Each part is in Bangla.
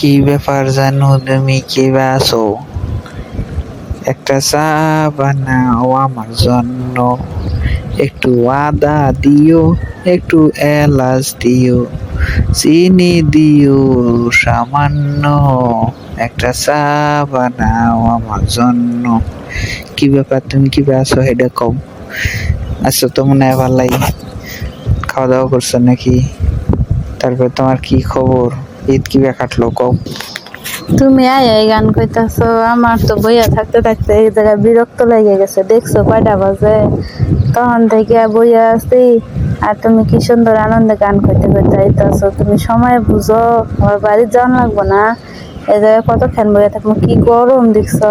কি ব্যাপার জানো তুমি কি আছো? একটা চা বানাও আমার জন্য, একটু আদা দিও, একটু এলাচ দিও, চিনি দিও সামান্য, একটা চা বানাও আমার জন্য। কি ব্যাপার তুমি কি আছো এটা কম? আচ্ছা তো মনে হয় ভালাই, খাওয়া দাওয়া করছো নাকি? তারপর তোমার কি খবর? ঈদ কিভাবে কাটলো কম? তুমি এই গান কইতাছো, আমার তো বইয়া থাকতে থাকতে এই জায়গায় বিরক্ত লেগে গেছে। দেখছো কয়টা বাজে? তখন থেকে বইয়া আছি, আর তুমি কি সুন্দর আনন্দে গান কইতে কইতে আইতাছো। তুমি সময় বুঝো, আমার বাড়ি যাওয়া লাগবো না? এই জায়গায় কতক্ষণ বইয়া থাকবো? কি গরম দেখছো,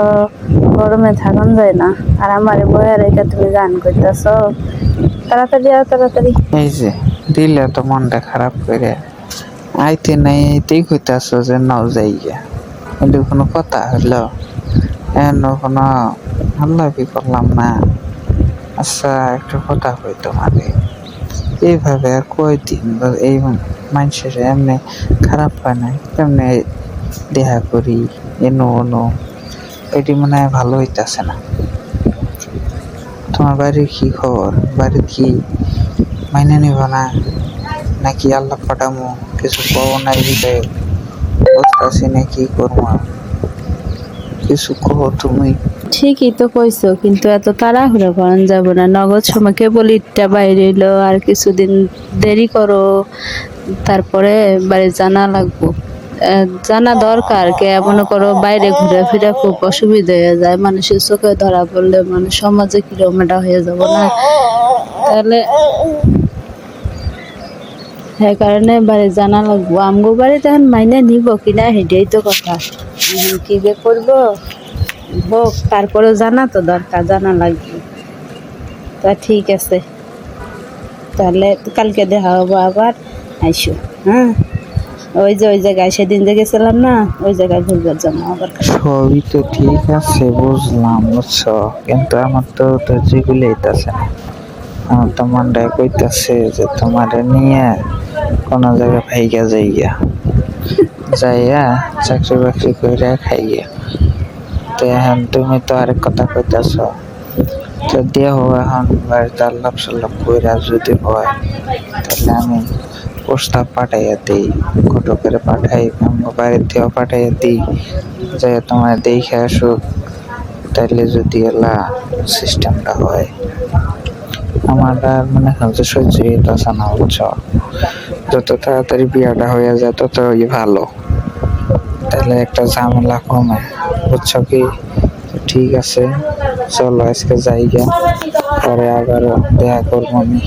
গরমে থাকুন যায় না। আর আমার বইয়া রেখে তুমি গান কইতাছো। তাড়াতাড়ি আও, তাড়াতাড়ি। এই যে দিলে তো মনটা খারাপ করে, আইতে নাই আইতেই কইতাছো যে নাও যাইয়া, কিন্তু কোনো কথা হইলো? এন কোনো হাল্লাবি করলাম না। আচ্ছা একটা কথা কই তোমারে, এইভাবে আর কয়দিন এই মানুষের এমনি খারাপ হয় না, কেমনে দেখা করি এনো ওনো, এটি মনে হয় ভালো হইতাছে না। তোমার বাড়ির কি খবর? বাড়ির কি মাইনে নিব না নাকি আল্লাহ পাঠামো? কিছু কব নাই বিষয়ে বুঝতেছি না কি করবো, কিছু কহ তুমি। ঠিকই তো কইছো, কিন্তু এত তাড়াহুড়া করান যাব না। নগদ সময় কেবল ঈদটা বাইরে এলো, আর কিছুদিন দেরি করো, তারপরে বাড়ি জানা লাগবো। জানা দরকার। কে মনে করো বাইরে ঘুরে ফিরে খুব অসুবিধা হয়ে যায়, মানুষের চোখে ধরা পড়লে মানে সমাজে কিরকম এটা হয়ে যাব না? তাহলে হ্যাঁ কারণে বাড়ি জানা লাগবো। আমগো বাড়ি তখন মাইনে নিব কিনা সেটাই তো কথা। কি যে করবো হোক, তারপরেও জানা তো দরকার, জানা লাগবে। তা ঠিক আছে, তাহলে কালকে দেখা হবো আবার। আইসো, হ্যাঁ? ওই জায়গায় সেদিন যে গেছিলাম না, ওই জায়গায় ঘুরবার জন্য আবার। সবই তো ঠিক আছে বুঝলাম বুঝছো, কিন্তু আমার তো যেগুলো হইতাছে না। আমার তো মনটা কইতাছে যে তোমার নিয়ে কোনো জায়গায় ভাইগা যাইয়া যাইয়া চাকরি বাকরি কইরা খাইয়া। তো এখন তুমি তো আরেক কথা কইতাছ, তো দেহ এখন বাড়িতে আল্লাপ সাল্লাপ কইরা যদি হয়, তাহলে আমি প্রস্তাব পাঠাইয়া দিই, ঘটকের পাঠাই, বাড়িতেও পাঠাইয়া দিই, যে তোমার দেখে আসুক। তাইলে যদি এলা সিস্টেমটা হয়, আমার আর মনে হচ্ছে সহ্য হইতাছে না বুঝছো। যত তাড়াতাড়ি বিয়াটা হয়ে যায় ততই ভালো, তাহলে একটা ঝামেলা কমে, বুঝছো কি? ঠিক আছে, চলো আজকে যাইগা, পরে আবার দেখা করবো আমি।